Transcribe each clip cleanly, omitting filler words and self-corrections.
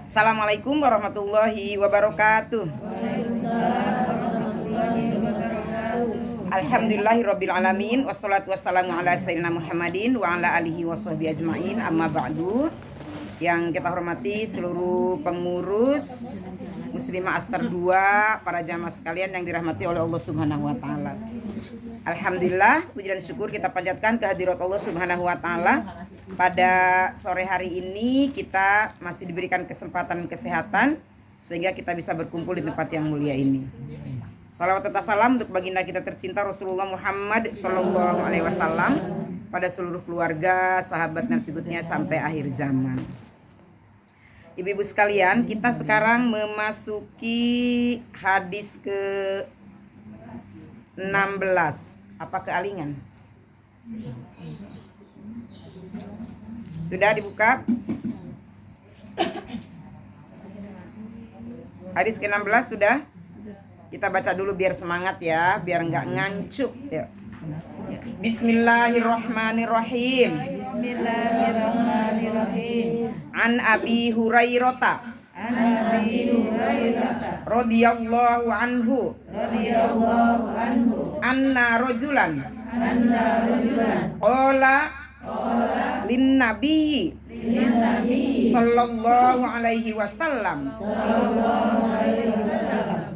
Assalamualaikum warahmatullahi wabarakatuh. Alhamdulillahirabbil alamin wassalatu wassalamu ala sayyidina Muhammadin wa ala alihi washabbihi ajmain. Amma ba'du. Yang kita hormati seluruh pengurus Muslimah Astar 2, para jamaah sekalian yang dirahmati oleh Allah Subhanahu wa taala. Alhamdulillah, puji dan syukur kita panjatkan kehadirat Allah Subhanahu wa taala. Pada sore hari ini kita masih diberikan kesempatan kesehatan sehingga kita bisa berkumpul di tempat yang mulia ini. Salawat serta salam untuk baginda kita tercinta Rasulullah Muhammad Sallallahu Alaihi Wasallam, pada seluruh keluarga, sahabat dan pengikutnya sampai akhir zaman. Ibu-ibu sekalian, kita sekarang memasuki hadis ke 16. Apa kealingan? Sudah dibuka? Hadis ke-16 sudah? Kita baca dulu biar semangat ya, biar enggak ngantuk ya. Bismillahirrahmanirrahim. Bismillahirrahmanirrahim. An Abi Hurairah. Radhiyallahu anhu. Anna rajulan. Qala lin nabi sallallahu alaihi wasallam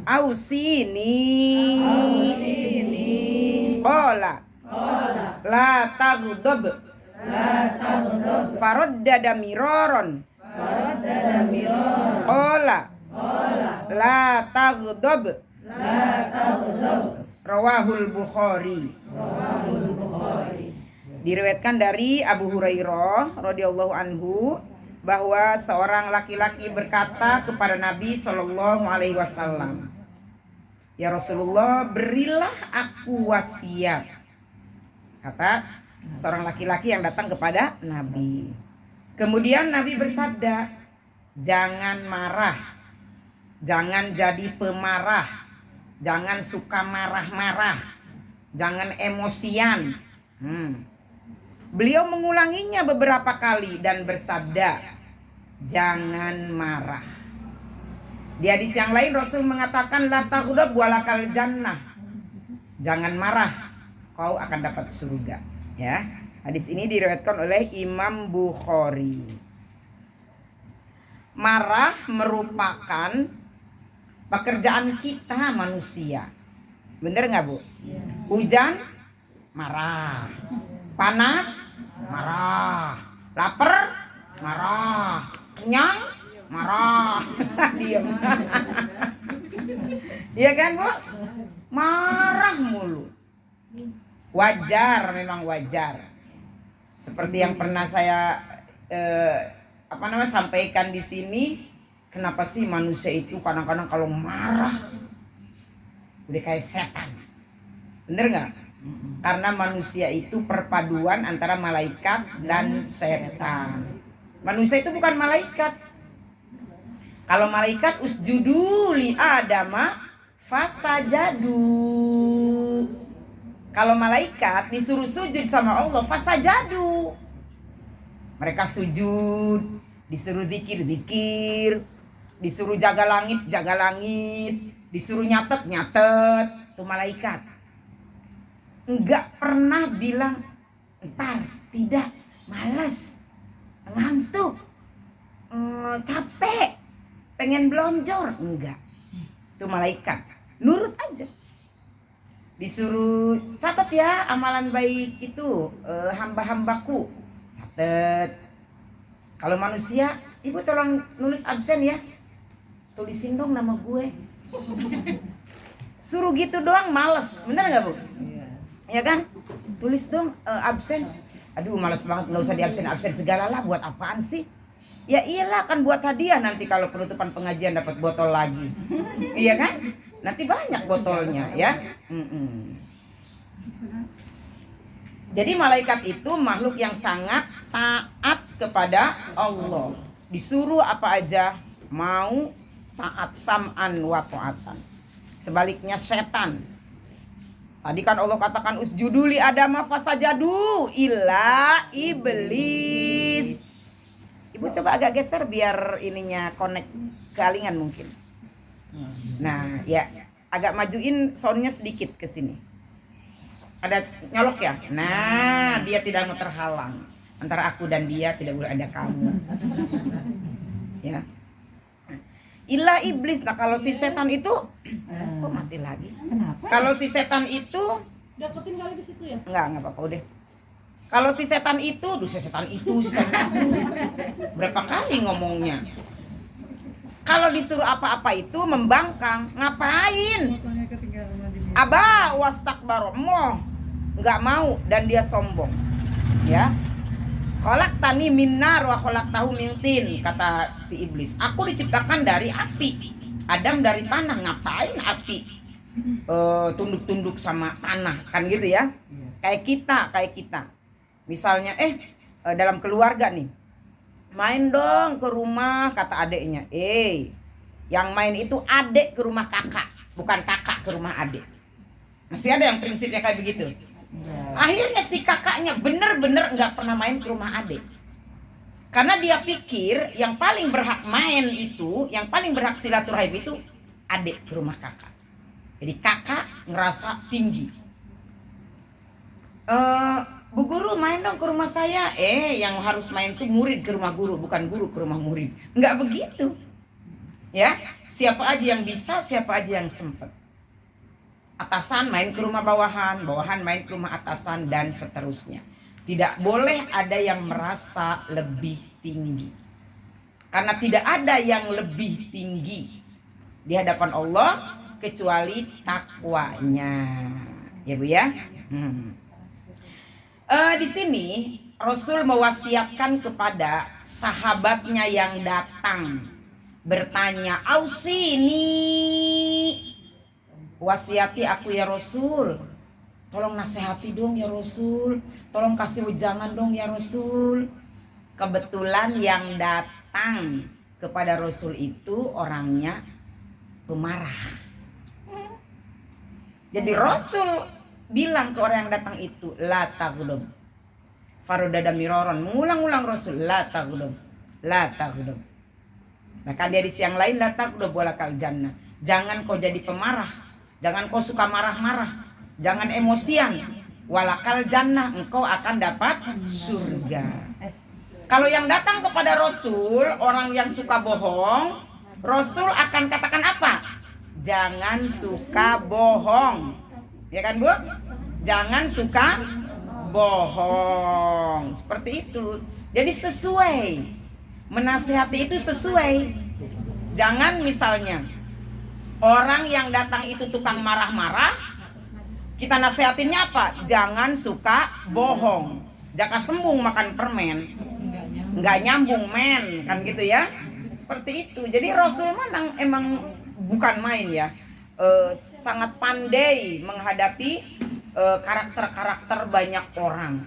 ausini qala la taghdab faraddada miraran qala la taghdab rawahul Bukhari. Diriwayatkan dari Abu Hurairah radhiyallahu anhu bahwa seorang laki-laki berkata kepada Nabi Shallallahu Alaihi Wasallam, "Ya Rasulullah, berilah aku wasiat." Kata seorang laki-laki yang datang kepada Nabi. Kemudian Nabi bersabda, "Jangan marah, jangan jadi pemarah, jangan suka marah-marah, jangan emosian." Beliau mengulanginya beberapa kali dan bersabda, "Jangan marah." Di hadis yang lain Rasul mengatakan, "La taghdab walakal jannah." Jangan marah, kau akan dapat surga. Ya, hadis ini diriwayatkan oleh Imam Bukhari. Marah merupakan pekerjaan kita manusia. Bener nggak Bu? Hujan, marah. Panas, marah. Lapar, marah. Kenyang, marah. Diam. Iya kan Bu? Marah mulu. Wajar, memang wajar. Seperti yang pernah saya sampaikan di sini, kenapa sih manusia itu kadang-kadang kalau marah udah kayak setan. Bener nggak? Karena manusia itu perpaduan antara malaikat dan setan. Manusia itu bukan malaikat. Kalau malaikat usjudu li adama fasajadu. Kalau malaikat disuruh sujud sama Allah fasajadu. Mereka sujud, disuruh zikir, disuruh jaga langit, disuruh nyatet. Itu malaikat. Enggak pernah bilang entar, tidak, malas, ngantuk, capek, pengen belonjor. Enggak. Itu malaikat. Nurut aja. Disuruh catat ya amalan baik itu hamba-hambaku. Catat. Kalau manusia, ibu tolong nulis absen ya. Tulisin dong nama gue. Suruh gitu doang males. Bener gak Bu? Ya kan? Tulis dong absen. Aduh malas banget, gak usah di absen segala lah. Buat apaan sih? Ya iyalah, kan buat hadiah nanti kalau penutupan pengajian dapat botol lagi. Iya kan? Nanti banyak botolnya ya. Jadi malaikat itu makhluk yang sangat taat kepada Allah. Disuruh apa aja mau taat, sam'an wa ta'atan. Sebaliknya setan. Tadi kan Allah katakan usjudu li adama fasajadu illa iblis. Ibu coba agak geser biar ininya connect ke alingan mungkin. Nah, ya agak majuin soundnya sedikit ke sini. Ada nyolok ya? Nah, dia tidak mau terhalang. Antara aku dan dia tidak boleh ada kamu. Ya. Ilah iblis. Nah, kalau si setan itu kok mati lagi? Kenapa? Kalau si setan itu Dapetin kali di situ ya? enggak apa-apa udah. Kalau si setan itu, si setan itu. Berapa kali ngomongnya? Kalau disuruh apa-apa itu membangkang, ngapain? Aba wastakbar, nggak mau dan dia sombong. Ya. Khalaqtani min nar wa khalaqtahu min tin, kata si iblis. Aku diciptakan dari api. Adam dari tanah, ngapain api? Tunduk-tunduk sama tanah, kan gitu ya? Kayak kita. Misalnya dalam keluarga nih. Main dong ke rumah, kata adeknya. Yang main itu adek ke rumah kakak, bukan kakak ke rumah adek. Masih ada yang prinsipnya kayak begitu. Akhirnya si kakaknya bener-bener nggak pernah main ke rumah adek. Karena dia pikir yang paling berhak main itu, yang paling berhak silaturahim itu adek ke rumah kakak. Jadi kakak ngerasa tinggi. Bu guru main dong ke rumah saya. Yang harus main tuh murid ke rumah guru, bukan guru ke rumah murid. Nggak begitu. Ya, siapa aja yang bisa, siapa aja yang sempat. Atasan main ke rumah bawahan, bawahan main ke rumah atasan, dan seterusnya. Tidak boleh ada yang merasa lebih tinggi. Karena tidak ada yang lebih tinggi di hadapan Allah kecuali takwanya. Ya Bu ya. Di sini Rasul mewasiatkan kepada sahabatnya yang datang bertanya, "Ausini, wasiati aku ya Rasul. Tolong nasihati dong ya Rasul. Tolong kasih wejangan dong ya Rasul." Kebetulan yang datang kepada Rasul itu orangnya pemarah. Jadi Rasul bilang ke orang yang datang itu, la taghdab. Farodada miroron, mengulang-ulang Rasul, la taghdab, la taghdab. Bahkan dia di siang lain, la taghdab walakal jannah. Jangan kau jadi pemarah, jangan kau suka marah-marah, jangan emosian. Walakal jannah, engkau akan dapat surga. Kalau yang datang kepada Rasul, orang yang suka bohong, Rasul akan katakan apa? Jangan suka bohong. Ya kan Bu? Jangan suka bohong. Seperti itu. Jadi sesuai. Menasihati itu sesuai. Jangan misalnya orang yang datang itu tukang marah-marah, kita nasihatinnya apa? Jangan suka bohong. Jaka sembung makan permen, nggak nyambung men, kan gitu ya. Seperti itu. Jadi Rasul emang bukan main ya. Sangat pandai menghadapi karakter-karakter banyak orang.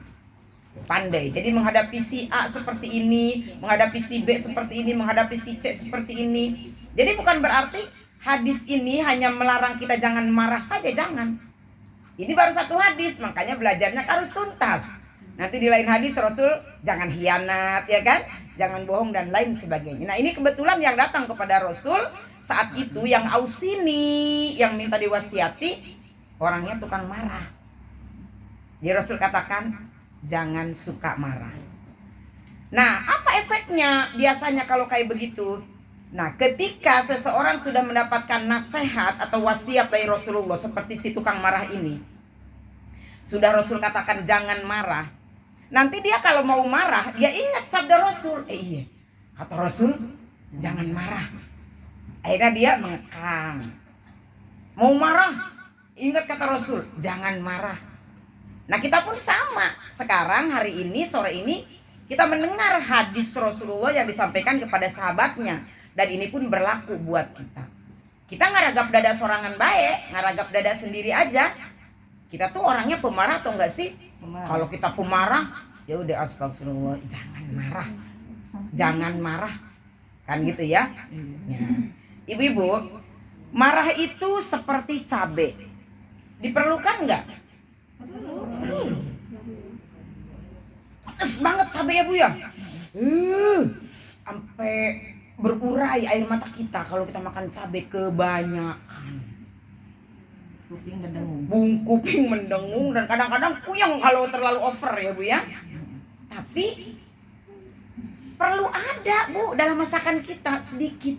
Pandai. Jadi menghadapi si A seperti ini, menghadapi si B seperti ini, menghadapi si C seperti ini. Jadi bukan berarti hadis ini hanya melarang kita jangan marah saja, jangan. Ini baru satu hadis, makanya belajarnya harus tuntas. Nanti di lain hadis Rasul jangan hianat, ya kan? Jangan bohong dan lain sebagainya. Nah, ini kebetulan yang datang kepada Rasul saat itu yang ausini, yang minta diwasiati, orangnya tukang marah. Jadi Rasul katakan jangan suka marah. Nah, apa efeknya biasanya kalau kayak begitu? Nah, ketika seseorang sudah mendapatkan nasihat atau wasiat dari Rasulullah seperti si tukang marah ini, sudah Rasul katakan jangan marah. Nanti dia kalau mau marah, dia ingat sabda Rasul. Iya, kata Rasul, jangan marah. Akhirnya dia mengekang. Mau marah, ingat kata Rasul, jangan marah. Nah, kita pun sama. Sekarang hari ini, sore ini, kita mendengar hadis Rasulullah yang disampaikan kepada sahabatnya. Dan ini pun berlaku buat kita. Kita ngaragap dada sorangan baik, ngaragap dada sendiri aja. Kita tuh orangnya pemarah atau enggak sih? Kalau kita pemarah, ya udah astagfirullah, jangan marah. Jangan marah. Kan gitu ya? Ya. Ibu-ibu, marah itu seperti cabai. Diperlukan enggak? Pedes banget cabai ya Bu ya. sampai berurai air mata kita kalau kita makan cabai kebanyakan. Kuping mendengung dan kadang-kadang puyeng kalau terlalu over ya Bu ya. Tapi perlu ada Bu dalam masakan kita sedikit.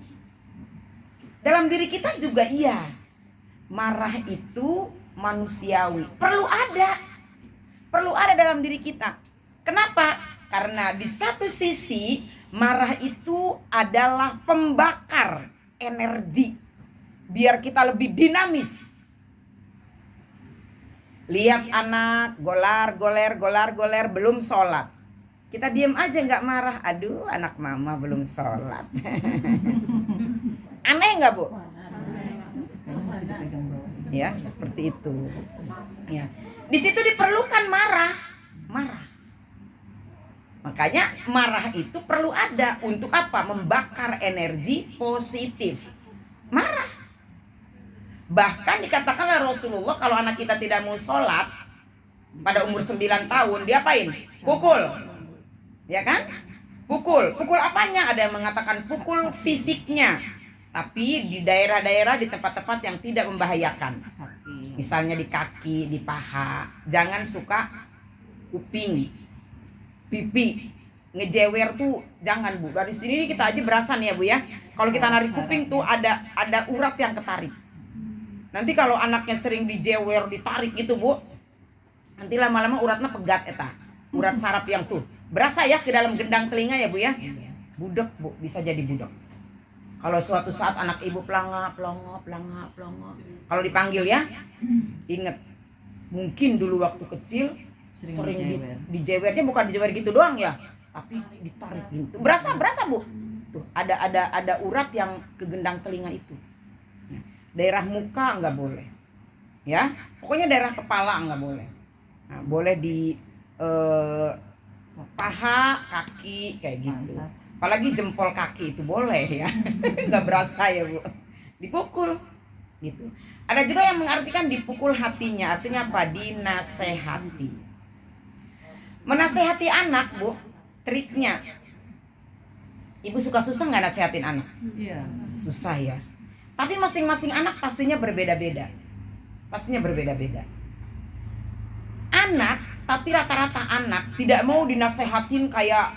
Dalam diri kita juga iya. Marah itu manusiawi. Perlu ada dalam diri kita. Kenapa? Karena di satu sisi marah itu adalah pembakar energi biar kita lebih dinamis. Lihat anak golar belum sholat, kita diem aja nggak marah. Aduh, anak mama belum sholat. Aneh nggak Bu? Ya, seperti itu. Ya, di situ diperlukan marah. Makanya marah itu perlu ada untuk apa? Membakar energi positif. Marah. Bahkan dikatakan oleh Rasulullah kalau anak kita tidak mau sholat pada umur 9 tahun, diapain? Pukul. Ya kan? Pukul apanya? Ada yang mengatakan pukul fisiknya. Tapi di daerah-daerah, di tempat-tempat yang tidak membahayakan. Misalnya di kaki, di paha. Jangan suka kuping, pipi, ngejewer tuh jangan Bu. Dari sini kita aja berasa nih ya Bu ya. Kalau kita narik kuping tuh ada urat yang ketarik. Nanti kalau anaknya sering dijewer, ditarik gitu Bu, nanti lama-lama uratnya pegat eta. Urat saraf yang tuh berasa ya ke dalam gendang telinga ya Bu ya. Budek Bu, bisa jadi budek. Kalau suatu saat anak ibu pelangap, kalau dipanggil ya, ingat mungkin dulu waktu kecil sering dijewernya, bukan dijewer gitu doang ya, tapi ditarik gitu. Berasa Bu. Tuh ada urat yang ke gendang telinga itu. Daerah muka nggak boleh, ya pokoknya daerah kepala nggak boleh. Nah, boleh di paha, kaki kayak gitu. Apalagi jempol kaki itu boleh ya, nggak berasa ya Bu, dipukul gitu. Ada juga yang mengartikan dipukul hatinya, artinya apa? Dinasehati. Menasehati anak Bu, triknya. Ibu suka susah nggak nasehatin anak? Iya. Susah ya. Tapi masing-masing anak pastinya berbeda-beda. Anak, tapi rata-rata anak tidak mau dinasehatin kayak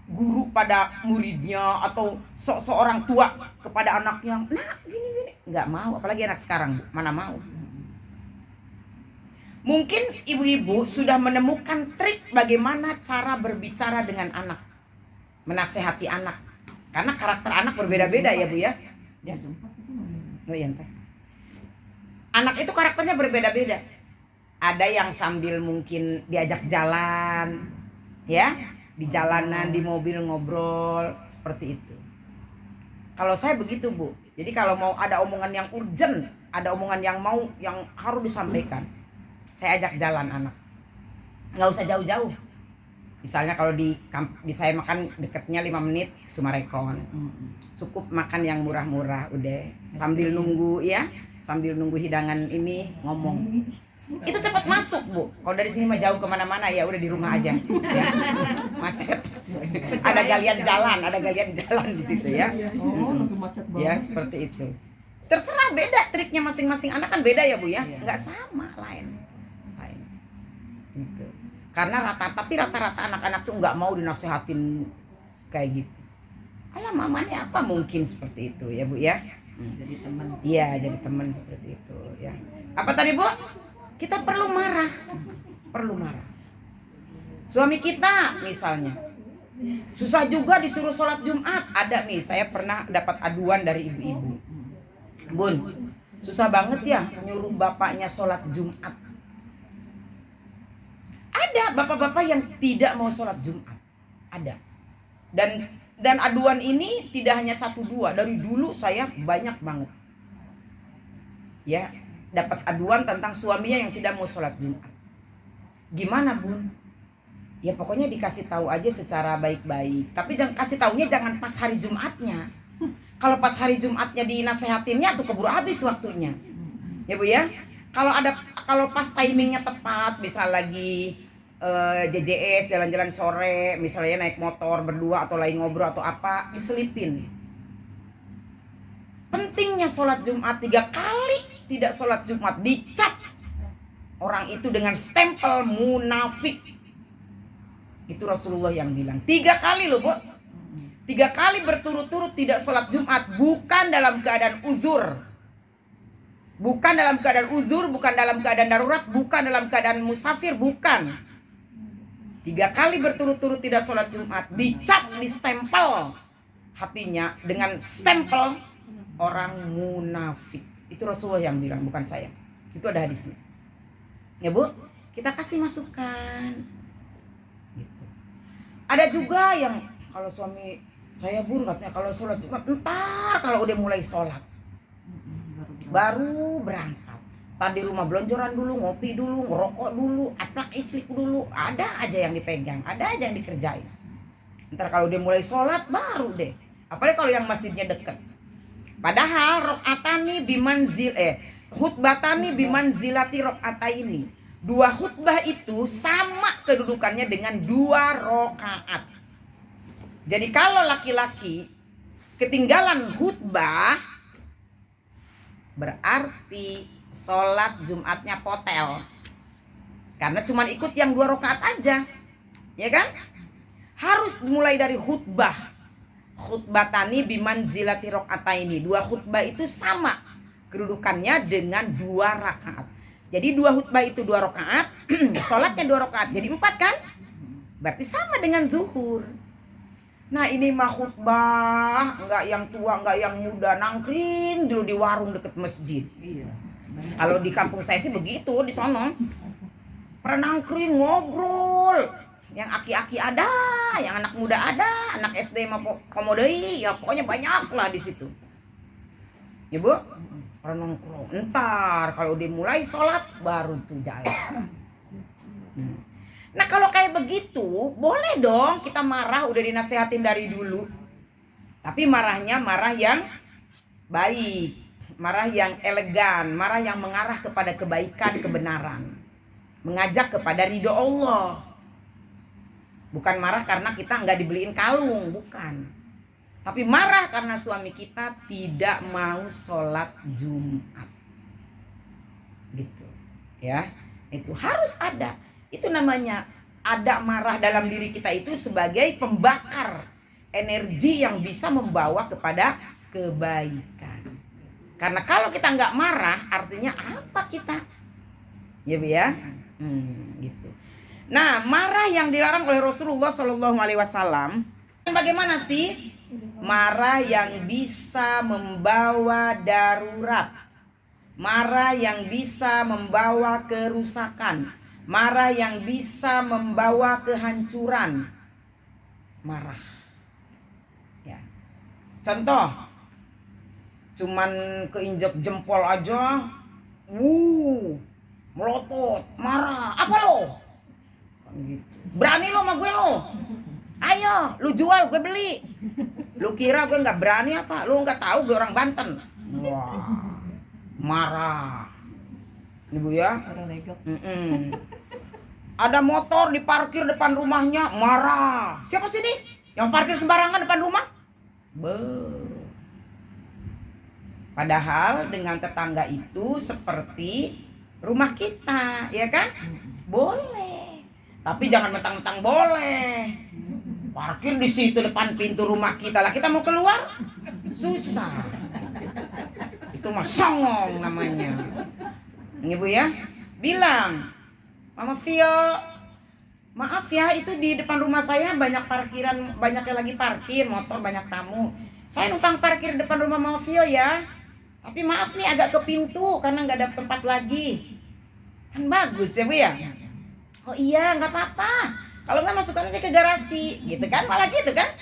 guru pada muridnya atau seorang tua kepada anaknya. Nah, gini. Nggak mau, apalagi anak sekarang, Bu. Mana mau. Mungkin ibu-ibu sudah menemukan trik bagaimana cara berbicara dengan anak. Menasehati anak. Karena karakter anak berbeda-beda ya Bu ya. Ya. Oh iya, entah. Anak itu karakternya berbeda-beda. Ada yang sambil mungkin diajak jalan, ya, di jalanan, di mobil ngobrol seperti itu. Kalau saya begitu Bu. Jadi kalau mau ada omongan yang urgent, ada omongan yang harus disampaikan, saya ajak jalan anak. Nggak usah jauh-jauh. Misalnya kalau di saya makan deketnya 5 menit Sumarekon. Cukup makan yang murah-murah udah sambil nunggu ya, sambil nunggu hidangan ini ngomong. Itu cepat masuk Bu. Kalau dari sini mah jauh kemana-mana ya udah di rumah aja ya. Macet. Ada galian jalan di situ ya. Ya seperti itu. Terserah, beda triknya masing-masing anak kan beda ya Bu ya. Nggak sama, lain. Gitu. Karena rata-rata anak-anak tuh nggak mau dinasehatin kayak gitu. Kalau mamanya apa mungkin seperti itu ya Bu ya. Jadi teman. Iya, jadi teman seperti itu ya. Apa tadi Bu? Kita perlu marah. Suami kita misalnya susah juga disuruh sholat Jumat. Ada nih, saya pernah dapat aduan dari ibu-ibu. Bun, susah banget ya nyuruh bapaknya sholat Jumat. Ada bapak-bapak yang tidak mau sholat Jumat. Ada. Dan aduan ini tidak hanya 1-2. Dari dulu saya banyak banget. Ya, dapat aduan tentang suaminya yang tidak mau sholat Jumat. Gimana Bun? Ya pokoknya dikasih tahu aja secara baik-baik. Tapi kasih taunya jangan pas hari Jumatnya. Kalau pas hari Jumatnya dinasehatinnya tuh keburu habis waktunya. Ya Bu ya. Kalau pas timingnya tepat, bisa lagi JJS jalan-jalan sore, misalnya naik motor berdua atau lagi ngobrol atau apa, diselipin. Pentingnya sholat Jumat 3 kali tidak sholat Jumat dicap orang itu dengan stempel munafik. Itu Rasulullah yang bilang 3 kali loh, Bu. 3 kali berturut-turut tidak sholat Jumat, bukan dalam keadaan uzur, bukan dalam keadaan uzur, bukan dalam keadaan darurat, bukan dalam keadaan musafir, bukan. 3 kali berturut-turut tidak sholat Jumat, dicap, distempel hatinya dengan stempel orang munafik. Itu Rasulullah yang bilang, bukan saya. Itu ada hadisnya. Ya Bu, kita kasih masukan. Gitu. Ada juga yang kalau suami saya Bu katanya kalau sholat Jumat ntar kalau udah mulai sholat baru berangkat. Tadi rumah belonjoran dulu, ngopi dulu, ngerokok dulu, atlak iclik dulu, ada aja yang dipegang, ada aja yang dikerjain. Ntar kalau dia mulai sholat baru deh. Apalagi kalau yang masjidnya deket. Padahal rokatani khutbatani bimanzilati rokataini. 2 khutbah itu sama kedudukannya dengan 2 rakaat. Jadi kalau laki-laki ketinggalan khutbah berarti sholat Jumatnya potel. Karena cuma ikut yang 2 rakaat aja. Ya kan? Harus mulai dari khutbah. Khutbatani bimanzilati rakaataini. 2 khutbah itu sama kedudukannya dengan 2 rakaat. Jadi 2 khutbah itu 2 rakaat, sholatnya 2 rakaat. Jadi 4 kan? Berarti sama dengan zuhur. Nah ini mah khutbah, enggak yang tua, enggak yang muda, nangkring dulu di warung deket masjid. Iya. Kalau di kampung saya sih begitu, di sono. Pernah nangkring ngobrol. Yang aki-aki ada, yang anak muda ada, anak SD mah komodoi, ya pokoknya banyak lah di situ. Ya Bu, pernah nongkrong. Entar kalau dimulai sholat baru tuh jalan. Nah kalau kayak begitu boleh dong kita marah, udah dinasehatin dari dulu. Tapi marahnya marah yang baik, marah yang elegan, marah yang mengarah kepada kebaikan, kebenaran, mengajak kepada ridho Allah. Bukan marah karena kita nggak dibeliin kalung, bukan. Tapi marah karena suami kita tidak mau sholat Jumat. Gitu ya, itu harus ada. Itu namanya ada marah dalam diri kita itu sebagai pembakar energi yang bisa membawa kepada kebaikan. Karena kalau kita nggak marah artinya apa kita? Ya Bu ya, gitu. Nah marah yang dilarang oleh Rasulullah SAW. Bagaimana sih? Marah yang bisa membawa darurat, marah yang bisa membawa kerusakan, marah yang bisa membawa kehancuran. Marah ya. Contoh, cuman keinjak jempol aja melotot, marah. Apa lo? Gitu. Berani lo sama gue lo? Ayo lu jual gue beli. Lu kira gue gak berani apa? Lu gak tahu gue orang Banten. Wah, marah. Ibu ya. Ada motor diparkir depan rumahnya, marah. Siapa sih nih yang parkir sembarangan depan rumah? Padahal dengan tetangga itu seperti rumah kita, ya kan? Boleh. Tapi jangan mentang-mentang boleh. Parkir di situ depan pintu rumah kita lah, kita mau keluar susah. Itu mah songong namanya. Ini Bu ya, bilang, Mama Vio, maaf ya itu di depan rumah saya banyak parkiran, banyak yang lagi parkir, motor banyak tamu. Saya numpang parkir depan rumah Mama Vio ya. Tapi maaf nih agak ke pintu karena nggak ada tempat lagi. Kan bagus ya Bu ya. Oh iya nggak apa-apa. Kalau nggak masukkan aja ke garasi, gitu kan? Malah gitu kan?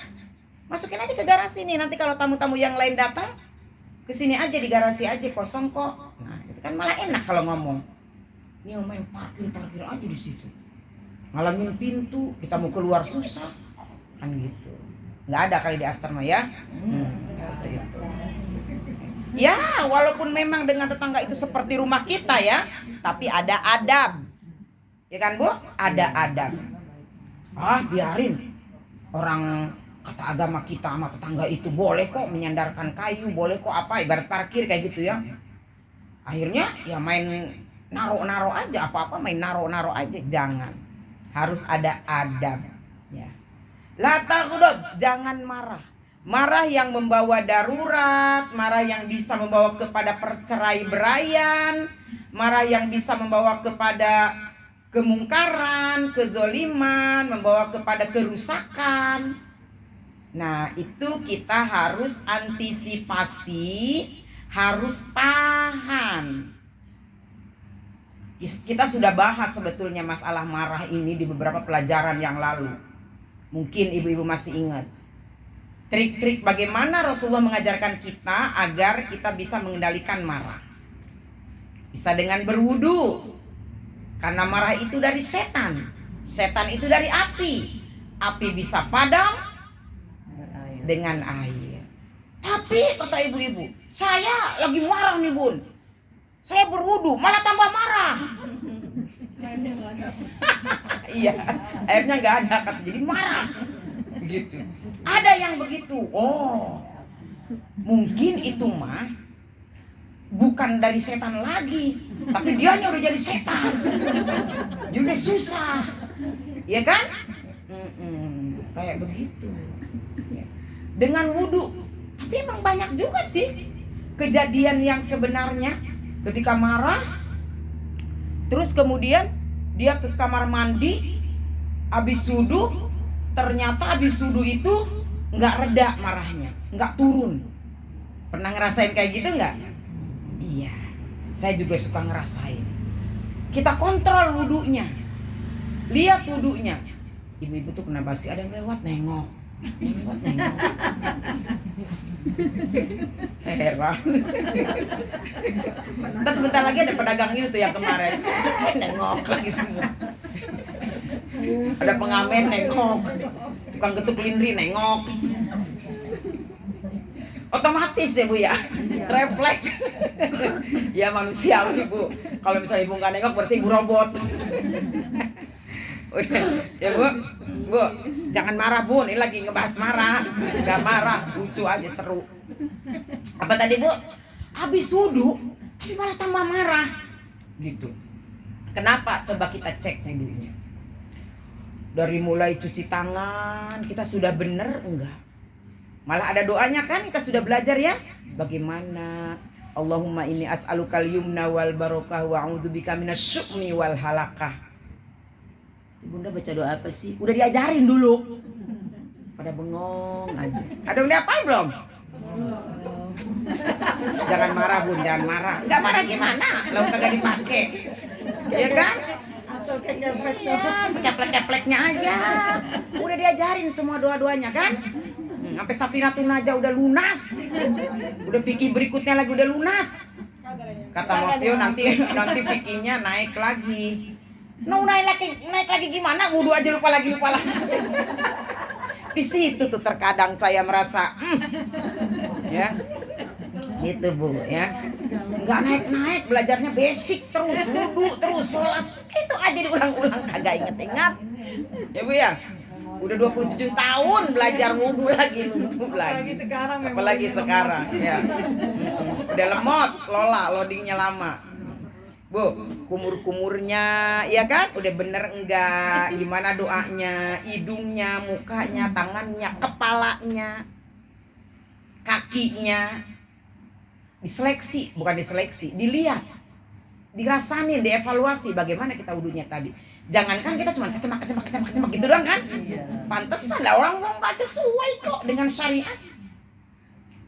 Masukin aja ke garasi nih. Nanti kalau tamu-tamu yang lain datang, kesini aja di garasi aja kosong kok. Nah, itu kan malah enak kalau ngomong. Ini main parkir aja di situ. Ngalangin pintu, kita mau keluar susah, kan gitu. Nggak ada kali di Astarma ya? Seperti itu. Ya, walaupun memang dengan tetangga itu seperti rumah kita ya, tapi ada adab. Ya kan Bu? Ada adab. Biarin orang kata agama kita sama tetangga itu boleh kok menyandarkan kayu, boleh kok apa, ibarat parkir kayak gitu ya. Akhirnya ya main naro-naro aja, apa-apa main naro-naro aja. Jangan. Harus ada adab ya. La taghdab, jangan marah. Marah yang membawa darurat, marah yang bisa membawa kepada perceraian, marah yang bisa membawa kepada kemungkaran, kezoliman, membawa kepada kerusakan. Nah, itu kita harus antisipasi, harus tahan. Kita sudah bahas sebetulnya masalah marah ini di beberapa pelajaran yang lalu. Mungkin ibu-ibu masih ingat. Trik-trik bagaimana Rasulullah mengajarkan kita agar kita bisa mengendalikan marah. Bisa dengan berwudu. Karena marah itu dari setan. Setan itu dari api. Api bisa padam dengan air. Tapi kata ibu-ibu, saya lagi marah nih Bun. Saya berwudu malah tambah marah. Iya, airnya nggak ada kata, jadi marah. Begitu. Ada yang begitu. Oh, mungkin itu mah bukan dari setan lagi, tapi dianya udah jadi setan. Dia udah susah, ya kan? Kayak begitu. Dengan wudu. Tapi emang banyak juga sih kejadian yang sebenarnya ketika marah, terus kemudian dia ke kamar mandi, habis wudu, ternyata habis wudu itu nggak reda marahnya, nggak turun. Pernah ngerasain kayak gitu nggak? Iya, saya juga suka ngerasain. Kita kontrol wudunya, lihat wudunya. Ibu-ibu tuh kenapa sih ada yang lewat nengok, nengok. Heran. Terus sebentar lagi ada pedagang itu tuh yang kemarin nengok lagi semua. Ada pengamen nengok, tukang getuk lindri nengok. Otomatis ya Bu ya, refleks. Ya manusiawi Bu. Kalau misalnya ibu nggak nengok berarti ibu robot. Udah, ya Bu, jangan marah Bu. Ini lagi ngebahas marah, nggak marah, lucu aja seru. Apa tadi Bu? Habis wudu, tapi malah tambah marah, gitu. Kenapa? Coba kita cek wudunya. Dari mulai cuci tangan, kita sudah bener enggak? Malah ada doanya kan, kita sudah belajar ya. Bagaimana? Allahumma inni as'alukal yumna wal barokah wa a'udzubika minasyu'mi wal halakah. Bunda baca doa apa sih? Udah diajarin dulu. Pada bengong aja. Ada yang diapain belum? Jangan marah Bun, jangan marah. Enggak marah gimana? Lo kagak dipakai. Iya kan? Iya, sekeplek-kepleknya aja. Udah diajarin semua doa-doanya kan? Sampai Safinatun Najah udah lunas. Udah fikih berikutnya lagi udah lunas. Kata Mafio nanti fikihnya naik lagi. Naik lagi gimana? Wudu aja lupa lagi. Di situ tuh terkadang saya merasa ya. Gitu Bu ya. Enggak naik-naik, belajarnya basic terus, wudu terus, sholat. Itu aja diulang-ulang kagak inget-inget. Ya Bu ya. Udah 27 tahun belajar wudu lagi. Apalagi sekarang ya. Udah lemot, loadingnya lama. Bu, kumur-kumurnya ya kan udah bener enggak, gimana doanya, hidungnya, mukanya, tangannya, kepalanya, kakinya. Bukan diseleksi, dilihat, dirasain, dievaluasi bagaimana kita wudunya tadi. Jangankan kita cuma kecemak gitu doang kan? Pantesan lah orang nggak sesuai kok dengan syariat.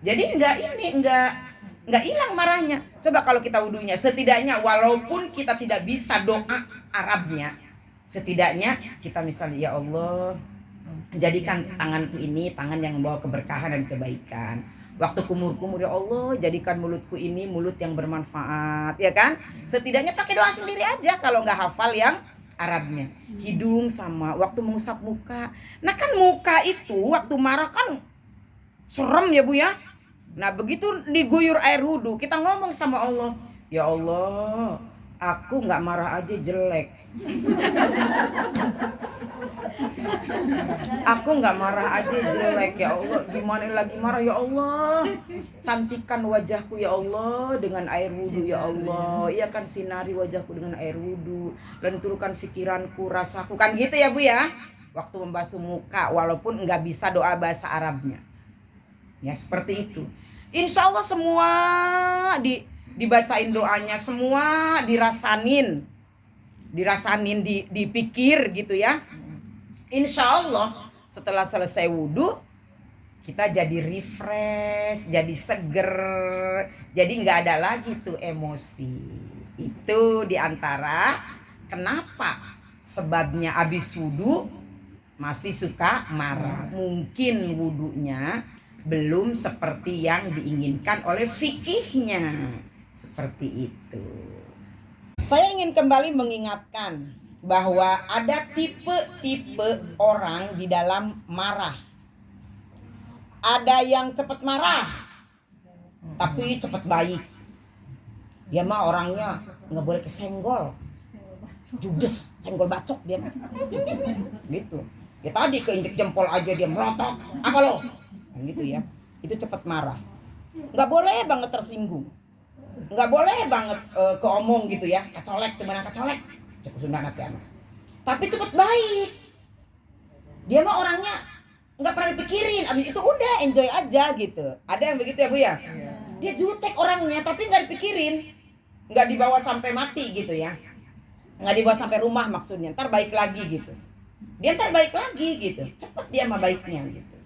Jadi nggak hilang marahnya. Coba kalau kita wudunya, setidaknya walaupun kita tidak bisa doa Arabnya, setidaknya kita misalnya ya Allah, jadikan tanganku ini tangan yang membawa keberkahan dan kebaikan. Waktu kumur-kumur ya Allah, jadikan mulutku ini mulut yang bermanfaat, ya kan? Setidaknya pakai doa sendiri aja kalau nggak hafal yang Arabnya. Hidung sama waktu mengusap muka. Nah kan muka itu waktu marah kan serem ya Bu ya. Nah begitu diguyur air wudu, kita ngomong sama Allah, ya Allah, Aku nggak marah aja jelek. Aku nggak marah aja jelek, ya Allah. Gimana lagi marah, ya Allah. Cantikan wajahku ya Allah dengan air wudhu ya Allah. Iya kan, sinari wajahku dengan air wudhu. Lenturkan pikiranku, rasaku. Kan gitu ya Bu ya. Waktu membasuh muka, walaupun nggak bisa doa bahasa Arabnya. Ya seperti itu. Insya Allah semua dibacain doanya, semua dirasanin, dipikir gitu ya. Insya Allah setelah selesai wudhu kita jadi refresh, jadi seger, jadi nggak ada lagi tuh emosi. Itu diantara kenapa sebabnya abis wudhu masih suka marah. Mungkin wudhunya belum seperti yang diinginkan oleh fikihnya. Seperti itu. Saya ingin kembali mengingatkan bahwa ada tipe-tipe orang di dalam marah. Ada yang cepat marah tapi cepat baik. Dia mah orangnya nggak boleh kesenggol, judes, senggol bacok dia mah. Gitu. Ya tadi keinjek jempol aja dia merotot. Apa lo? Gitu ya. Itu cepat marah. Nggak boleh banget tersinggung. Nggak boleh banget keomong gitu ya. Kecolek, temenan kecolek. Cukup Sunda nanti anak. Tapi cepat baik. Dia mah orangnya nggak pernah dipikirin. Abis itu udah enjoy aja gitu. Ada yang begitu ya Bu ya? Dia jutek orangnya tapi nggak dipikirin. Nggak dibawa sampai mati gitu ya. Nggak dibawa sampai rumah maksudnya. Ntar baik lagi gitu. Dia ntar baik lagi gitu. Cepet dia mah baiknya gitu.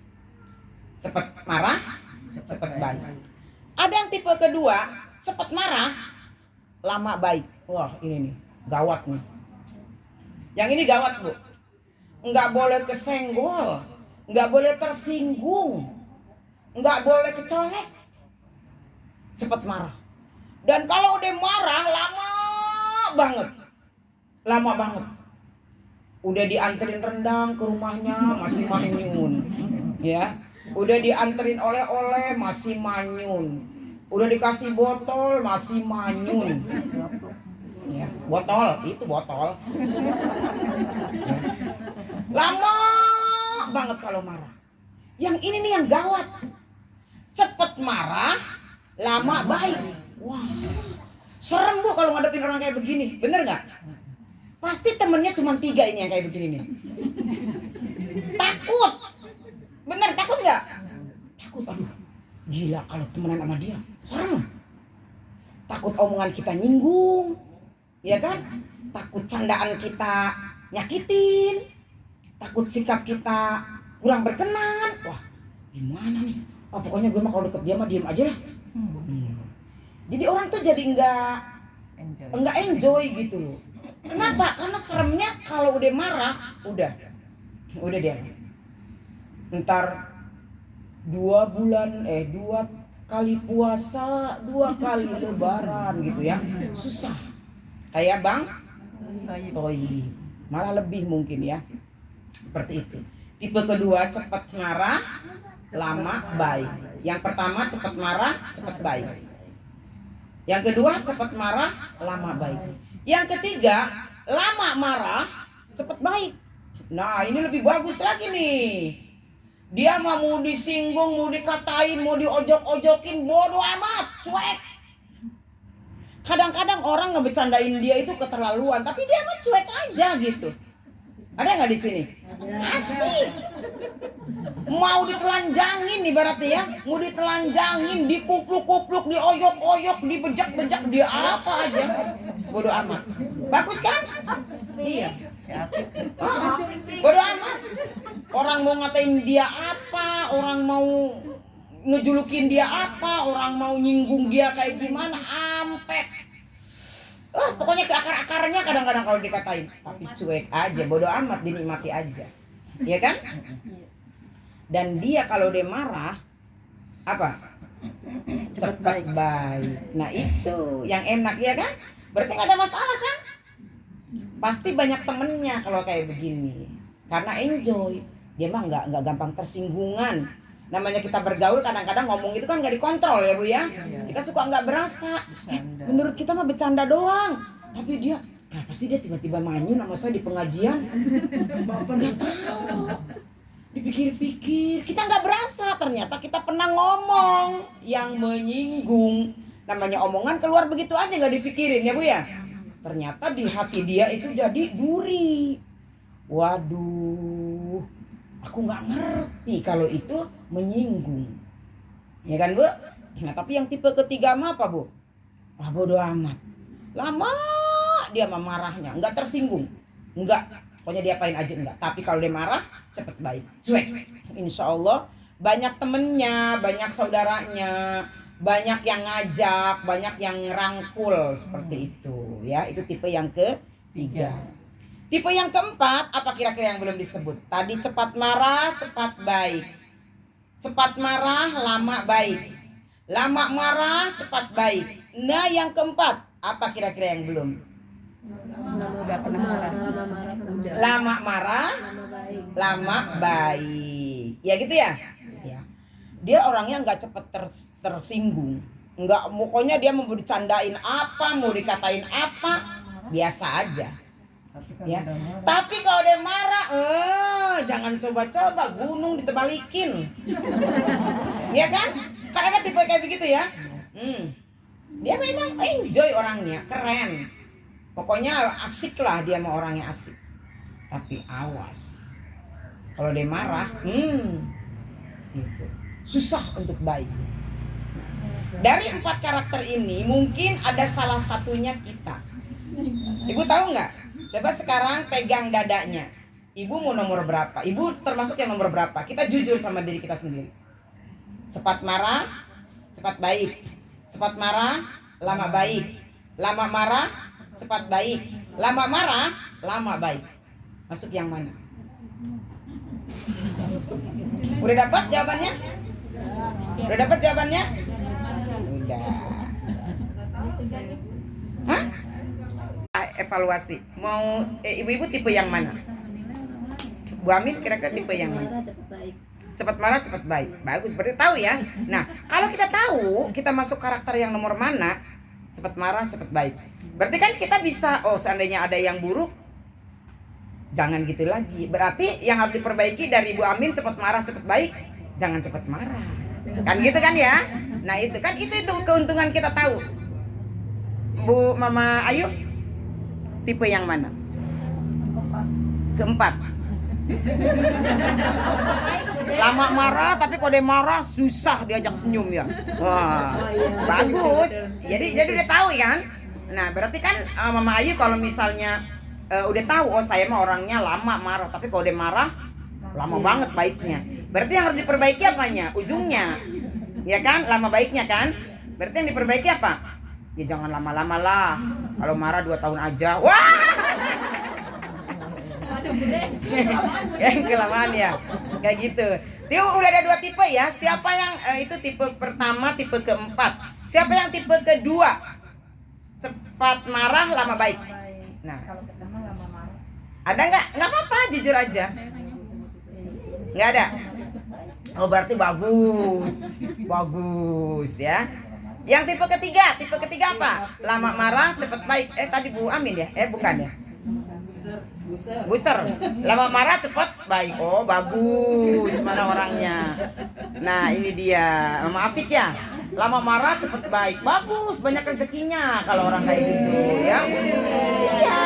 Cepet marah, cepet baik. Ada yang tipe kedua, cepet marah, lama baik. Wah ini nih, gawat nih. Yang ini gawat Bu. Nggak boleh kesenggol, nggak boleh tersinggung, nggak boleh kecolek. Cepet marah. Dan kalau udah marah lama banget. Lama banget. Udah dianterin rendang ke rumahnya masih manyun. Ya. Udah dianterin oleh-oleh masih manyun. Udah dikasih botol masih manyun. Ya, botol, itu botol. Ya. Lama banget kalau marah. Yang ini nih yang gawat. Cepet marah, lama baik. Wah, serem Bu kalau ngadepin orang kayak begini. Bener nggak? Pasti temennya cuma 3 ini yang kayak begini nih. Takut. Bener, takut nggak? Takut, aduh. Gila kalau temenan sama dia. Serem. Takut omongan kita nyinggung. Ya kan? Takut candaan kita nyakitin. Takut sikap kita kurang berkenan. Wah, gimana nih? Oh, pokoknya gue mah kalau deket dia mah diem aja lah. Jadi orang tuh jadi enggak enjoy gitu loh. Kenapa? Karena seremnya kalau udah marah, udah dia. Ntar 2 kali puasa, 2 kali lebaran gitu ya. Susah. Kayak Bang Toy. Malah lebih mungkin ya. Seperti itu. Tipe kedua cepat marah, lama baik. Yang pertama cepat marah, cepat baik. Yang kedua cepat marah, lama baik. Yang ketiga lama marah, cepat baik. Nah ini lebih bagus lagi nih. Dia mau disinggung, mau dikatain, mau diojok-ojokin, bodoh amat, cuek. Kadang-kadang orang ngebecandain dia itu keterlaluan, tapi dia mah cuek aja gitu. Ada nggak di sini? Asik. Mau ditelanjangin ibaratnya ya, mau ditelanjangin, dikupluk-kupluk, dioyok-oyok, dibejak-bejak, dia apa aja. Bodoh amat. Bagus kan? Iya. Bodoh amat. Orang mau ngatain dia apa, orang mau ngejulukin dia apa, orang mau nyinggung dia kayak gimana, ampet. Pokoknya ke akar-akarnya kadang-kadang kalau dikatain, tapi cuek aja, bodoh amat, dinikmati aja. Iya kan? Dan dia kalau dia marah apa? Cepat baik. Nah itu yang enak ya kan? Berarti nggak ada masalah kan? Pasti banyak temennya kalau kayak begini. Karena enjoy. Dia mah nggak gampang tersinggungan. Namanya kita bergaul kadang-kadang ngomong itu kan nggak dikontrol ya Bu ya. Kita suka nggak berasa. Menurut kita mah bercanda doang. Tapi dia, kenapa sih dia tiba-tiba manyun sama saya di pengajian? Nggak tahu. Dipikir-pikir, kita nggak berasa ternyata kita pernah ngomong yang menyinggung. Namanya omongan keluar begitu aja nggak dipikirin ya Bu ya. Ternyata di hati dia itu jadi duri. Waduh, aku nggak ngerti kalau itu menyinggung. Ya kan Bu? Nah tapi yang tipe ketiga mah apa Bu? Ah bodo amat. Lama dia mah marahnya, nggak tersinggung. Enggak, pokoknya dia apain aja enggak. Tapi kalau dia marah, cepet baik. Cuek. Insya Allah banyak temennya, banyak saudaranya, banyak yang ngajak, banyak yang rangkul seperti itu. Ya, itu tipe yang ketiga. Tipe yang keempat, apa kira-kira yang belum disebut? Tadi cepat marah, cepat baik. Cepat marah, lama baik. Lama marah, cepat baik. Nah, yang keempat, apa kira-kira yang belum? Lama marah, lama baik. Ya gitu ya? Ya. Dia orangnya nggak cepet tersinggung. Nggak, pokoknya dia mau dicandain apa, mau dikatain apa, biasa aja. Ya. Tapi kalau dia marah, jangan coba-coba gunung ditebalikin. Ya kan? Kan ada tipe kayak begitu ya. Dia memang enjoy orangnya, keren. Pokoknya asik lah dia sama orangnya asik. Tapi awas, kalau dia marah, gitu. Susah untuk baik. Dari 4 karakter ini mungkin ada salah satunya kita. Ibu tahu nggak? Coba sekarang pegang dadanya. Ibu mau nomor berapa? Ibu termasuk yang nomor berapa? Kita jujur sama diri kita sendiri. Cepat marah, cepat baik. Cepat marah, lama baik. Lama marah, cepat baik. Lama marah, lama baik. Masuk yang mana? Udah dapat jawabannya? Udah dapat jawabannya? Udah. Hah? Evaluasi. Mau ibu-ibu tipe yang mana? Bu Amin kira-kira tipe yang mana? Cepat marah, cepat baik. Bagus, berarti tahu ya. Nah, kalau kita tahu kita masuk karakter yang nomor mana, cepat marah, cepat baik. Berarti kan kita bisa, seandainya ada yang buruk, jangan gitu lagi. Berarti yang harus diperbaiki dari Bu Amin cepat marah, cepat baik, jangan cepat marah. Kan gitu kan ya? Nah, itu kan itu keuntungan kita tahu. Bu Mama Ayu tipe yang mana? Keempat. Lama marah tapi kalau dia marah susah diajak senyum ya. Wah, bagus. Jadi udah tahu kan? Nah, berarti kan Mama Ayu kalau misalnya udah tahu saya mah orangnya lama marah, tapi kalau dia marah lama banget baiknya. Berarti yang harus diperbaiki apanya? Ujungnya. Ya kan? Lama baiknya kan? Berarti yang diperbaiki apa? Ya jangan lama-lama lah. Kalau marah 2 tahun aja. Wah! Yang kelamaan ya. Kayak gitu. Dia udah ada 2 tipe ya. Siapa yang itu tipe pertama, tipe keempat. Siapa yang tipe kedua? Cepat marah, lama baik. Nah, ada nggak? Nggak apa-apa, jujur aja. Nggak ada. Oh berarti bagus, bagus ya. Yang tipe ketiga apa? Lama marah, cepat baik. Tadi Bu Amin ya? Bukan ya? Buser. Lama marah, cepat baik. Oh bagus, mana orangnya? Nah ini dia, Mama Afik ya. Lama marah, cepat baik. Bagus, banyak rezekinya kalau orang kayak gitu ya. Iya.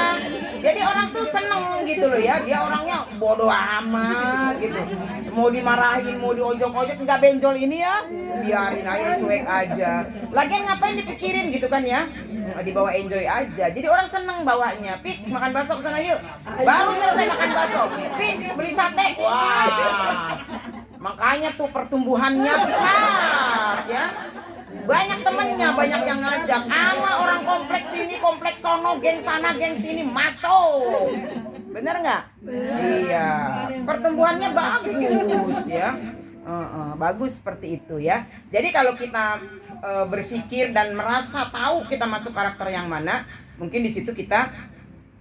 Jadi orang tuh seneng gitu loh ya. Dia orangnya bodoh amat gitu. Mau dimarahin, mau diojok-ojok, nggak benjol ini ya, biarin aja, cuek aja. Lagian ngapain dipikirin gitu kan ya? Dibawa enjoy aja. Jadi orang seneng bawanya. Pik, makan bakso kesana yuk. Baru selesai makan bakso, Pik, beli sate. Wah, makanya tuh pertumbuhannya cepat ya. Banyak temennya, banyak yang ngajak. Ama orang kompleks ini, kompleks sono, geng sana, geng sini, masuk. Bener nggak? Iya. Pertumbuhannya bagus ya. Bagus seperti itu ya. Jadi kalau kita berpikir dan merasa tahu kita masuk karakter yang mana, mungkin di situ kita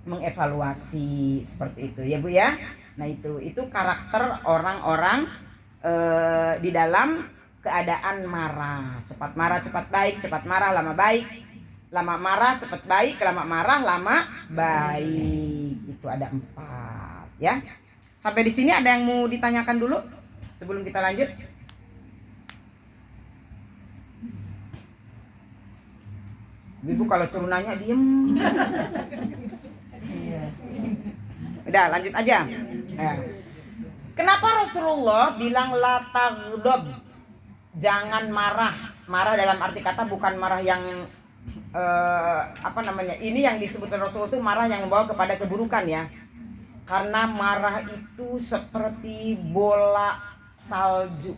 mengevaluasi seperti itu ya Bu ya. Nah itu karakter orang-orang di dalam keadaan marah, cepat baik, cepat marah, lama baik. Lama marah cepat baik, lama marah lama baik. Itu ada 4 ya. Sampai di sini ada yang mau ditanyakan dulu sebelum kita lanjut? Ibu kalau suruh nanya diem. Udah lanjut aja. Ya. Kenapa Rasulullah bilang la taghdab? Jangan marah. Marah dalam arti kata bukan marah yang ini yang disebutkan Rasulullah itu marah yang membawa kepada keburukan ya. Karena marah itu seperti bola salju.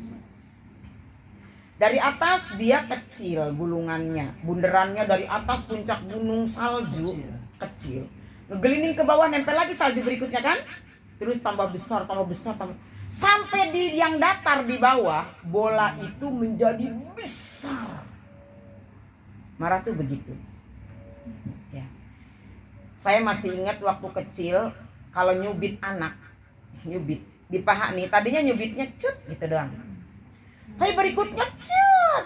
Dari atas dia kecil gulungannya, bunderannya dari atas puncak gunung salju kecil. Ngegelining ke bawah nempel lagi salju berikutnya kan? Terus tambah besar, sampai di yang datar di bawah, bola itu menjadi besar. Marah tuh begitu. Ya. Saya masih ingat waktu kecil kalau nyubit anak, nyubit di paha nih, tadinya nyubitnya cut gitu doang. Tapi berikutnya cut.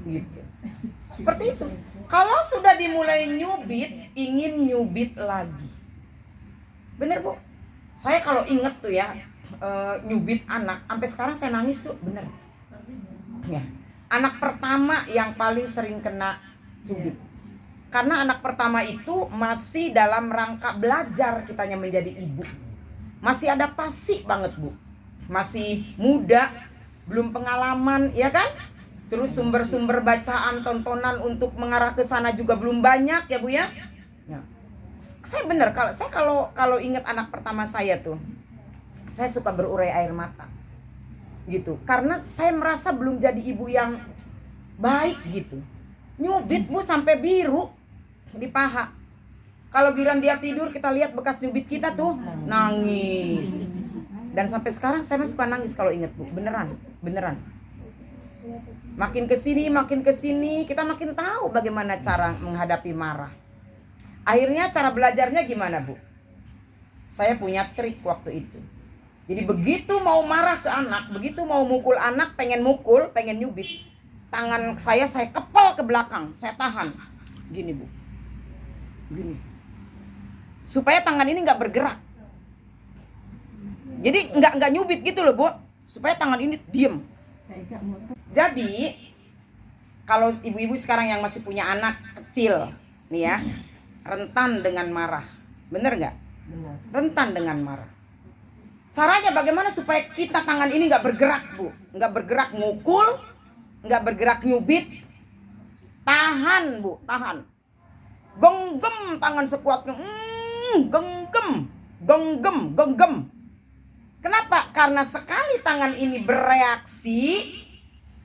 Gitu. Seperti itu. Kalau sudah dimulai nyubit, ingin nyubit lagi. Bener Bu? Saya kalau inget tuh ya, nyubit anak, sampai sekarang saya nangis tuh, bener. Ya. Anak pertama yang paling sering kena cubit. Karena anak pertama itu masih dalam rangka belajar kitanya menjadi ibu. Masih adaptasi banget Bu. Masih muda, belum pengalaman, ya kan? Terus sumber-sumber bacaan, tontonan untuk mengarah ke sana juga belum banyak ya Bu ya. Ya. Saya bener kalau ingat anak pertama saya tuh, saya suka berurai air mata. Gitu. Karena saya merasa belum jadi ibu yang baik gitu. Nyubit Bu sampai biru di paha. Kalau giran dia tidur kita lihat bekas nyubit kita tuh, nangis. Dan sampai sekarang saya suka nangis kalau ingat Bu, beneran. Makin kesini kita makin tahu bagaimana cara menghadapi marah. Akhirnya cara belajarnya gimana Bu? Saya punya trik waktu itu. Jadi begitu mau marah ke anak, begitu mau mukul anak, pengen nyubit, tangan saya kepal ke belakang, saya tahan. Gini Bu. Gini. Supaya tangan ini nggak bergerak. Jadi nggak nyubit gitu loh Bu. Supaya tangan ini diem. Jadi kalau ibu-ibu sekarang yang masih punya anak kecil nih ya, rentan dengan marah. Bener nggak? Rentan dengan marah. Caranya bagaimana supaya kita tangan ini nggak bergerak Bu, nggak bergerak mukul, nggak bergerak nyubit, tahan Bu, tahan. Genggam tangan sekuatnya, genggam. Kenapa? Karena sekali tangan ini bereaksi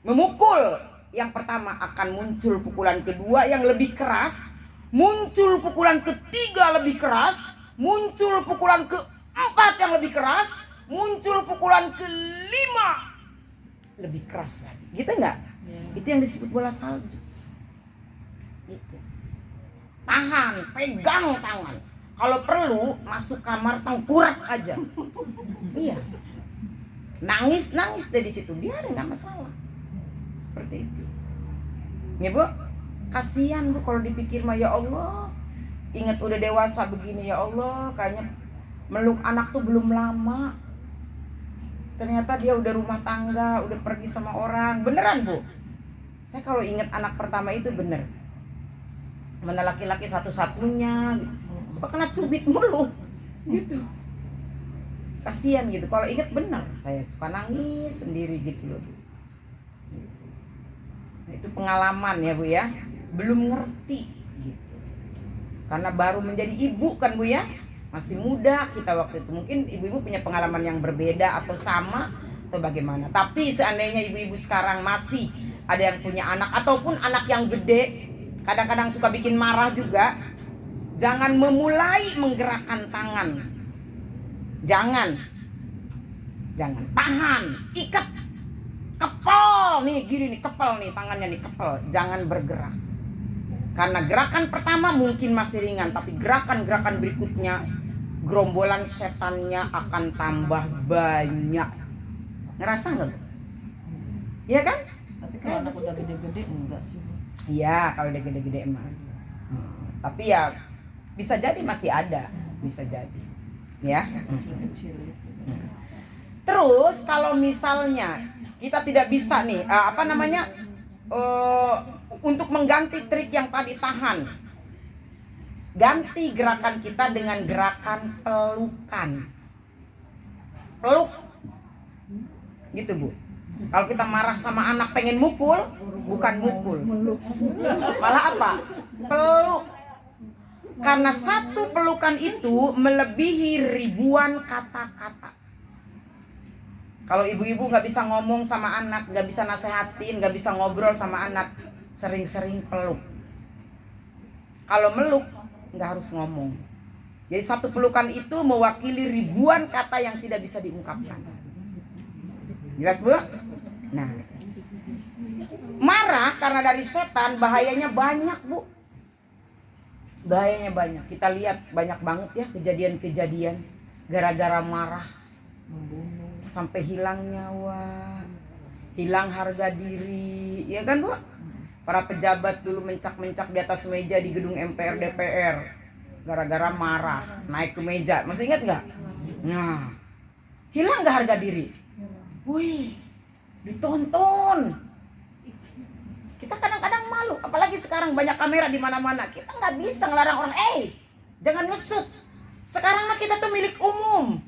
memukul, yang pertama akan muncul pukulan kedua yang lebih keras, muncul pukulan ketiga lebih keras, muncul pukulan keempat yang lebih keras, muncul pukulan kelima lebih keras lagi. Gitu enggak? Itu yang disebut bola salju. Gitu. Tahan, pegang tangan. Kalau perlu masuk kamar tengkurap aja. Iya. Nangis deh di situ, biar nggak masalah. Seperti itu. Ya Bu, kasihan Bu kalau dipikir mah, ya Allah. Ingat udah dewasa begini, ya Allah, kayaknya meluk anak tuh belum lama. Ternyata dia udah rumah tangga, udah pergi sama orang. Beneran Bu. Saya kalau ingat anak pertama itu bener. Mana laki-laki satu-satunya gitu. Suka kena cubit mulu gitu. Kasihan gitu. Kalau ingat bener, saya suka nangis sendiri gitu loh. Nah, itu pengalaman ya Bu ya. Belum ngerti gitu. Karena baru menjadi ibu kan Bu ya. Masih muda kita waktu itu. Mungkin ibu-ibu punya pengalaman yang berbeda atau sama atau bagaimana. Tapi seandainya ibu-ibu sekarang masih ada yang punya anak ataupun anak yang gede, kadang-kadang suka bikin marah juga. Jangan memulai menggerakkan tangan. Jangan. Tahan, ikat. Kepal nih, gini nih, kepal nih tangannya nih, kepal. Jangan bergerak. Karena gerakan pertama mungkin masih ringan, tapi gerakan-gerakan berikutnya gerombolan setannya akan tambah banyak. Ngerasa nggak? Iya kan? Tapi kalau anak udah gede-gede enggak sih, Bu. Iya, kalau udah gede-gede emang. Tapi ya bisa jadi masih ada, bisa jadi. Ya. Kecil-kecil gitu. Terus kalau misalnya kita tidak bisa nih, untuk mengganti trik yang tadi tahan, ganti gerakan kita dengan gerakan pelukan. Peluk, gitu Bu. Kalau kita marah sama anak pengen mukul, bukan mukul, malah apa? Peluk. Karena satu pelukan itu melebihi ribuan kata-kata. Kalau ibu-ibu nggak bisa ngomong sama anak, nggak bisa nasehatin, nggak bisa ngobrol sama anak, sering-sering peluk. Kalau meluk nggak harus ngomong. Jadi satu pelukan itu mewakili ribuan kata yang tidak bisa diungkapkan. Jelas Bu? Nah, marah karena dari setan bahayanya banyak Bu. Bahayanya banyak. Kita lihat banyak banget ya kejadian-kejadian gara-gara marah sampai hilang nyawa, hilang harga diri, ya kan Bu? Para pejabat dulu mencak-mencak di atas meja di gedung MPR DPR gara-gara marah, naik ke meja, masih ingat nggak? Nah, hilang nggak harga diri? Wih, ditonton. Kita kadang-kadang malu, apalagi sekarang banyak kamera di mana-mana. Kita nggak bisa ngelarang orang, jangan ngesut. Sekarang mah kita tuh milik umum.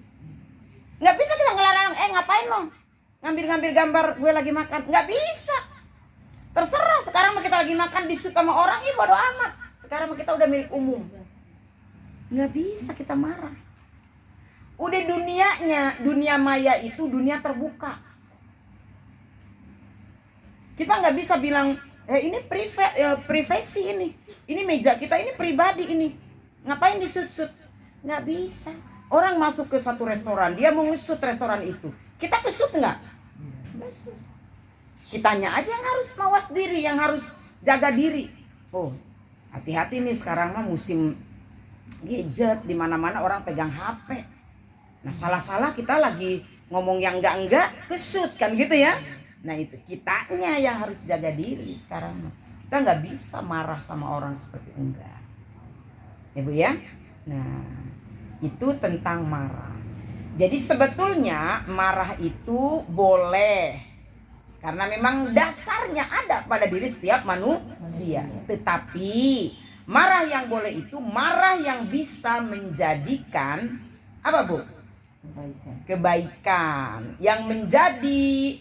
Nggak bisa kita ngelarang, ngapain lo? Ngambil-ngambil gambar gue lagi makan. Nggak bisa. Terserah, sekarang mah kita lagi makan disut sama orang, bodo amat. Sekarang mah kita udah milik umum. Nggak bisa kita marah. Udah dunianya, dunia maya itu dunia terbuka. Kita nggak bisa bilang, ini privasi ini meja kita, ini pribadi ini. Ngapain disut-sut? Nggak bisa. Orang masuk ke satu restoran, dia mau ngesut restoran itu. Kita kesut nggak? Kesut. Kitanya aja yang harus mawas diri, yang harus jaga diri. Oh, hati-hati nih sekarang mah musim gadget, di mana-mana orang pegang HP. Nah, salah-salah kita lagi ngomong yang enggak kesut kan gitu ya. Nah, itu kitanya yang harus jaga diri sekarang. Kita nggak bisa marah sama orang seperti enggak. Ya Bu ya. Nah, itu tentang marah. Jadi sebetulnya marah itu boleh, karena memang dasarnya ada pada diri setiap manusia. Tetapi marah yang boleh itu marah yang bisa menjadikan apa Bu? Kebaikan. Yang menjadi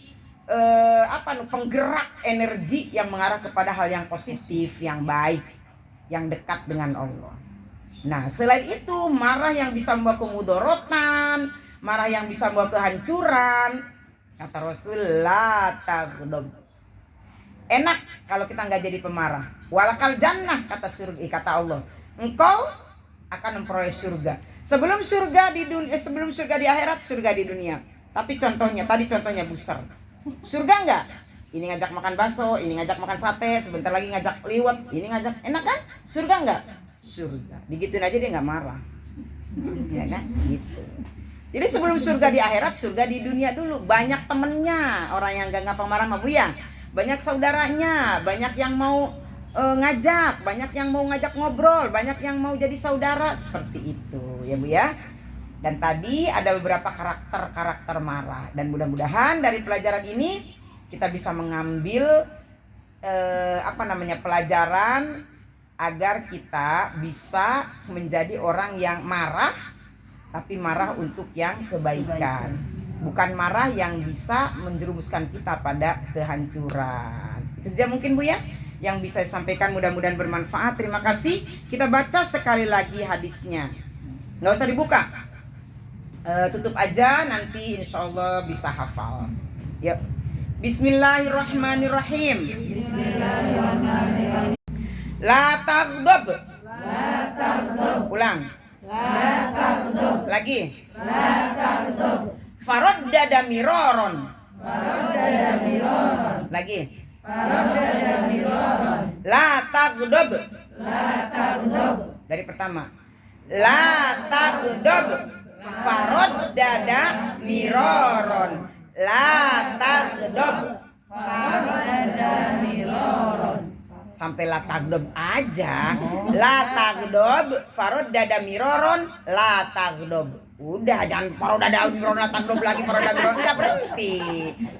penggerak energi yang mengarah kepada hal yang positif, yang baik, yang dekat dengan Allah. Nah, selain itu marah yang bisa membawa kemudorotan, marah yang bisa membawa kehancuran, kata Rasulullah, taghdab. Enak kalau kita nggak jadi pemarah. Walakal jannah, kata Allah. Engkau akan memperoleh surga. Sebelum surga di akhirat, surga di dunia. Tapi contohnya besar. Surga enggak? Ini ngajak makan bakso, ini ngajak makan sate, sebentar lagi ngajak liwet, ini ngajak, enak kan? Surga enggak? Surga. Digituin aja dia enggak marah. Ya kan? Gitu. Jadi sebelum surga di akhirat, surga di dunia dulu. Banyak temennya, orang yang enggak gampang marah sama Bu ya. Banyak saudaranya, banyak yang mau ngajak, banyak yang mau ngajak ngobrol, banyak yang mau jadi saudara, seperti itu ya Bu ya. Dan tadi ada beberapa karakter marah, dan mudah-mudahan dari pelajaran ini kita bisa mengambil pelajaran agar kita bisa menjadi orang yang marah, tapi marah untuk yang kebaikan, bukan marah yang bisa menjerumuskan kita pada kehancuran. Itu saja mungkin Bu ya yang bisa saya sampaikan, mudah-mudahan bermanfaat. Terima kasih. Kita baca sekali lagi hadisnya, nggak usah dibuka, tutup aja, nanti insya Allah bisa hafal. Yuk. Bismillahirrahmanirrahim. La taghdab. Ulang. La taghdab. Lagi. La taghdab. Faraddada miraron. Lagi. Faraddada miraron. La taghdab. Dari pertama. La taghdab. Faraddada miraron. La taghdab. Sampai la tagdob aja. La tagdob farod dada miroron la tagdob. Udah, jangan farod dada miroron la tagdob lagi, farod dada miroron, enggak berhenti.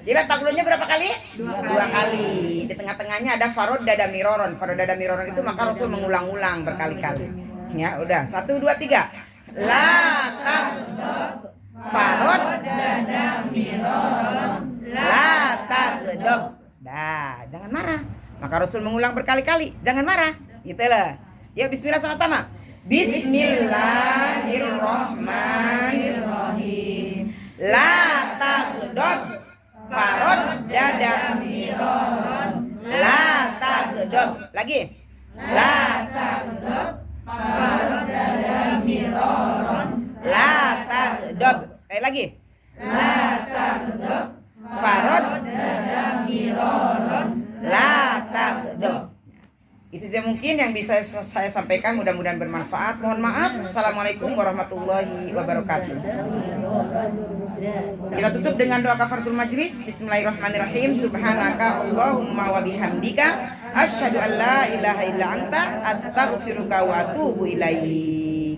Jadi la tagdobnya berapa kali? Dua kali. Di tengah-tengahnya ada farod dada miroron. Farod dada miroron itu maka Rasul mengulang-ulang berkali-kali. Ya, udah. 1 2 3. La tagdob farod dada miroron la tagdob. Dah, jangan marah. Maka Rasul mengulang berkali-kali, jangan marah. Gitu lah. Ya, bismillah sama-sama. Bismillahirrahmanirrahim. La tagdob farod dada miroron la tagdob. Lagi. La tagdob farod dada miroron la tagdob. Sekali lagi. La tagdob farod dada miroron la tagdob. Itu saja mungkin yang bisa saya sampaikan, mudah-mudahan bermanfaat. Mohon maaf. Assalamualaikum warahmatullahi wabarakatuh. Kita tutup dengan doa kafaratul majlis. Bismillahirrahmanirrahim. Subhanaka Allahumma wa bihamdika asyhadu an la ilaha illa anta astaghfiruka wa atubu ilaik.